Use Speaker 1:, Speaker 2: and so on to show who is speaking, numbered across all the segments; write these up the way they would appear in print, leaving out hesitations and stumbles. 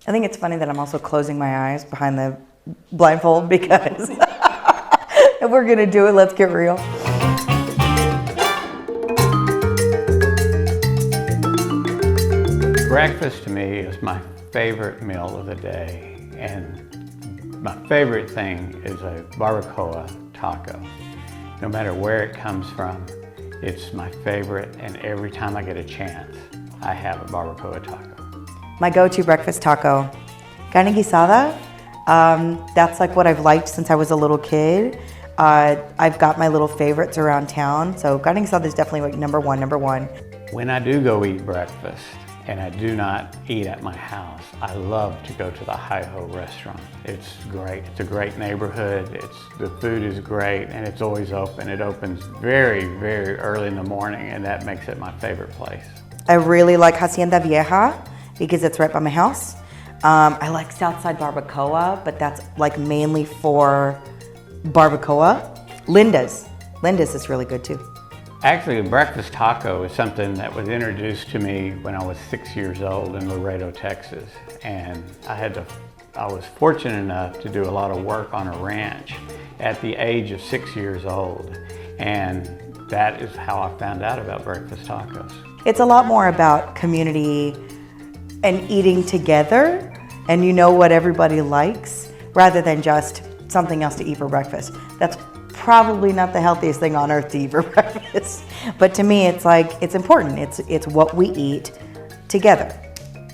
Speaker 1: I think it's funny that I'm also closing my eyes behind the blindfold because if we're gonna do it, let's get real.
Speaker 2: Breakfast to me is my favorite meal of the day, and my favorite thing is a barbacoa taco. No matter where it comes from, it's my favorite, and every time I get a chance, I have a barbacoa taco.
Speaker 1: My go-to breakfast taco, carne guisada. That's like what I've liked since I was a little kid. I've got my little favorites around town, so carne guisada is definitely like number one.
Speaker 2: When I do go eat breakfast, and I do not eat at my house, I love to go to the Hi-Ho restaurant. It's great. It's a great neighborhood. The food is great, and it's always open. It opens very, very early in the morning, and that makes it my favorite place.
Speaker 1: I really like Hacienda Vieja because it's right by my house. I like Southside Barbacoa, but that's like mainly for barbacoa. Linda's is really good too.
Speaker 2: Actually, a breakfast taco is something that was introduced to me when I was 6 years old in Laredo, Texas. And I was fortunate enough to do a lot of work on a ranch at the age of 6 years old. And that is how I found out about breakfast tacos.
Speaker 1: It's a lot more about community and eating together, and you know what everybody likes, rather than just something else to eat for breakfast. That's probably not the healthiest thing on earth to eat for breakfast. But to me, it's like, it's important. It's what we eat together.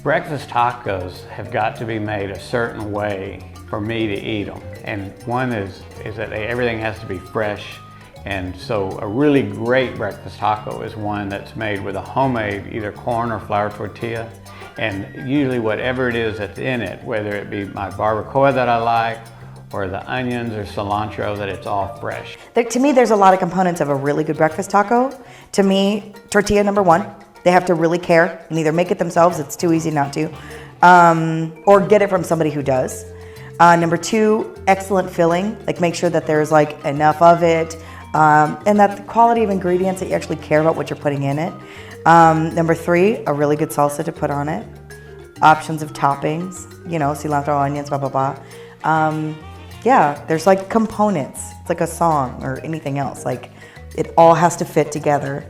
Speaker 2: Breakfast tacos have got to be made a certain way for me to eat them. And one is that everything has to be fresh. And so a really great breakfast taco is one that's made with a homemade either corn or flour tortilla. And usually whatever it is that's in it, whether it be my barbacoa that I like, or the onions or cilantro, that it's all fresh.
Speaker 1: To me, there's a lot of components of a really good breakfast taco. To me, tortilla number one. They have to really care and either make it themselves, it's too easy not to, or get it from somebody who does. Number two, excellent filling. Like make sure that there's like enough of it, and that the quality of ingredients, that you actually care about what you're putting in it. Number three, a really good salsa to put on it. Options of toppings, you know, cilantro, onions, blah, blah, blah. Yeah, there's like components. It's like a song or anything else. Like it all has to fit together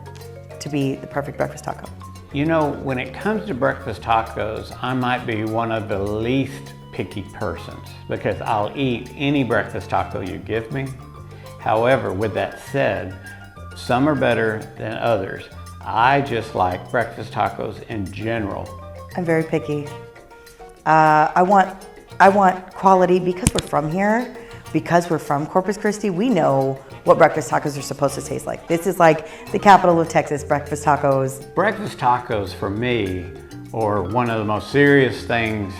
Speaker 1: to be the perfect breakfast taco.
Speaker 2: You know, when it comes to breakfast tacos, I might be one of the least picky persons because I'll eat any breakfast taco you give me. However, with that said, some are better than others. I just like breakfast tacos in general.
Speaker 1: I'm very picky. I want quality because we're from here, because we're from Corpus Christi. We know what breakfast tacos are supposed to taste like. This is like the capital of Texas, breakfast tacos.
Speaker 2: Breakfast tacos for me are one of the most serious things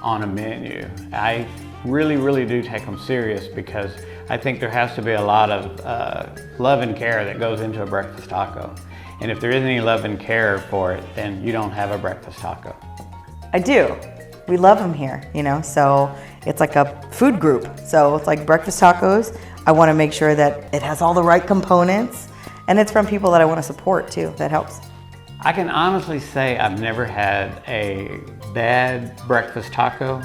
Speaker 2: on a menu. I really, really do take them serious because I think there has to be a lot of love and care that goes into a breakfast taco. And if there isn't any love and care for it, then you don't have a breakfast taco.
Speaker 1: I do. We love them here, you know, so it's like a food group. So it's like breakfast tacos. I want to make sure that it has all the right components, and it's from people that I want to support too. That helps.
Speaker 2: I can honestly say I've never had a bad breakfast taco.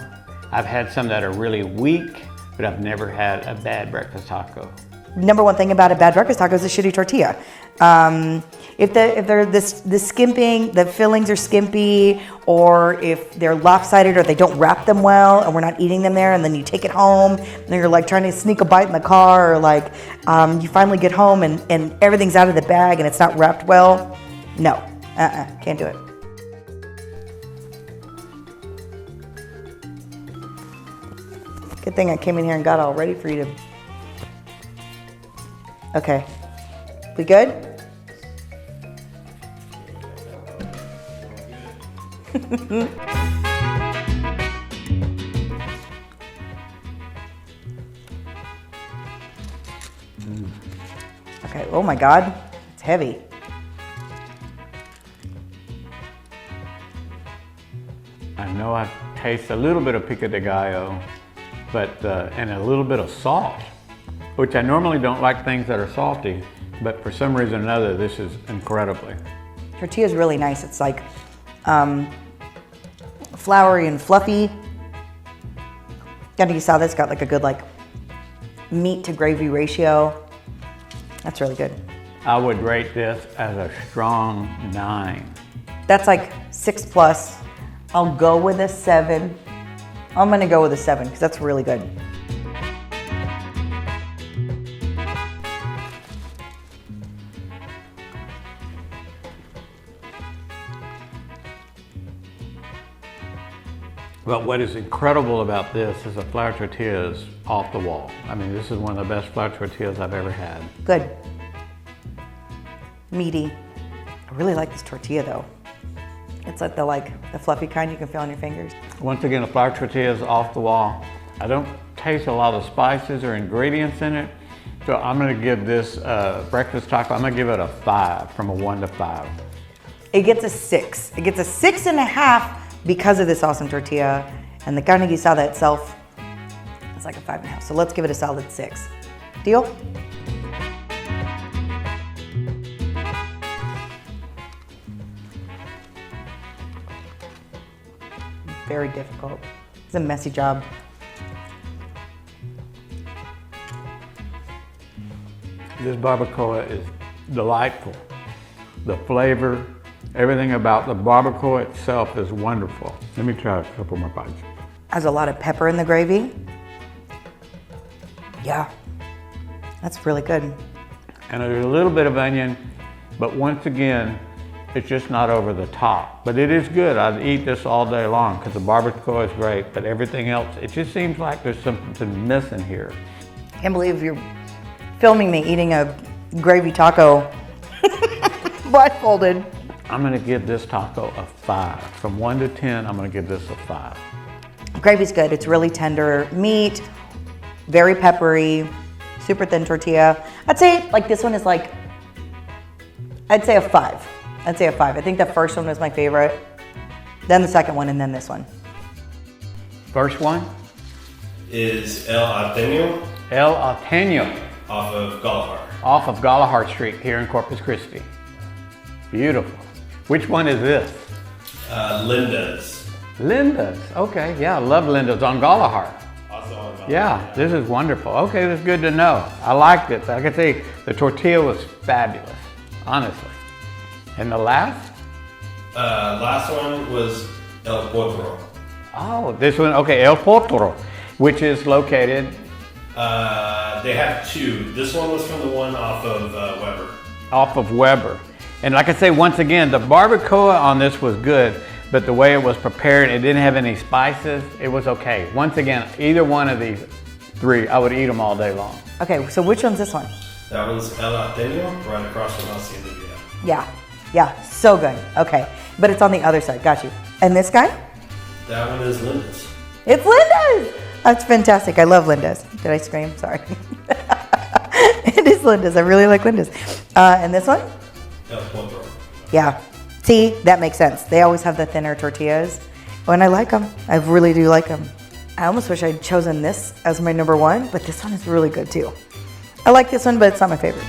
Speaker 2: I've had some that are really weak, but I've never had a bad breakfast taco.
Speaker 1: Number one thing about a bad breakfast taco is a shitty tortilla. If they're this skimping, the fillings are skimpy, or if they're lopsided or they don't wrap them well and we're not eating them there, and then you take it home and you're like trying to sneak a bite in the car, or like you finally get home and everything's out of the bag and it's not wrapped well, no, can't do it. Good thing I came in here and got all ready for you to. Okay, we good? Okay, oh my God, it's heavy.
Speaker 2: I know I taste a little bit of pico de gallo, but and a little bit of salt, which I normally don't like things that are salty, but for some reason or another, this is incredibly.
Speaker 1: Tortilla's really nice. It's like Floury and fluffy. Carne guisada's got like a good like meat to gravy ratio. That's really good.
Speaker 2: I would rate this as a strong 9.
Speaker 1: That's like 6+. I'll go with a 7. I'm gonna go with a 7 because that's really good.
Speaker 2: But what is incredible about this is the flour tortilla is off the wall. I mean, this is one of the best flour tortillas I've ever had.
Speaker 1: Good. Meaty. I really like this tortilla though. It's like the fluffy kind you can feel on your fingers.
Speaker 2: Once again, the flour tortilla is off the wall. I don't taste a lot of spices or ingredients in it. So I'm gonna give this breakfast taco, I'm gonna give it a 5, from a 1 to 5.
Speaker 1: It gets a 6. It gets a 6.5 because of this awesome tortilla, and the carne guisada itself is like a 5.5. So let's give it a solid 6. Deal? Very difficult. It's a messy job.
Speaker 2: This barbacoa is delightful. The flavor, everything about the barbacoa itself is wonderful. Let me try a couple more bites.
Speaker 1: Has a lot of pepper in the gravy. Yeah, that's really good.
Speaker 2: And there's a little bit of onion, but once again, it's just not over the top. But it is good. I'd eat this all day long because the barbacoa is great, but everything else, it just seems like there's something missing here.
Speaker 1: Can't believe you're filming me eating a gravy taco blindfolded.
Speaker 2: I'm gonna give this taco a 5. From 1 to 10, I'm gonna give this a 5.
Speaker 1: Gravy's good. It's really tender meat, very peppery, super thin tortilla. I'd say like this one is like, I'd say a 5. I'd say a 5. I think the first one was my favorite, then the second one, and then this one.
Speaker 2: First one?
Speaker 3: Is El Alteno
Speaker 2: El Alteno,
Speaker 3: off of Gollihar.
Speaker 2: off of Gollihar Street here in Corpus Christi. Beautiful. Which one is this?
Speaker 3: Linda's.
Speaker 2: Linda's. Okay, yeah, I love Linda's on Gollihar.
Speaker 3: Also on Gollihar.
Speaker 2: Yeah, this is wonderful. Okay, that's good to know. I liked it. Like I say, the tortilla was fabulous, honestly. And the last?
Speaker 3: Last one was El Potro.
Speaker 2: Oh, this one, okay, El Potro, which is located.
Speaker 3: They have 2. This one was from the one off of Weber.
Speaker 2: Off of Weber. And like I say, once again, the barbacoa on this was good, but the way it was prepared, it didn't have any spices. It was okay. Once again, either one of these 3, I would eat them all day long.
Speaker 1: Okay, so which one's this one?
Speaker 3: That one's El Alteno, right across from Hacienda Villa.
Speaker 1: Yeah, so good. Okay, but it's on the other side. Got you. And this guy?
Speaker 3: That one is Linda's.
Speaker 1: It's Linda's. That's fantastic. I love Linda's. Did I scream? Sorry. It is Linda's. I really like Linda's. And this one?
Speaker 3: El Potro.
Speaker 1: Yeah. See, that makes sense. They always have the thinner tortillas. And I like them. I really do like them. I almost wish I'd chosen this as my number 1, but this one is really good too. I like this one, but it's not my favorite.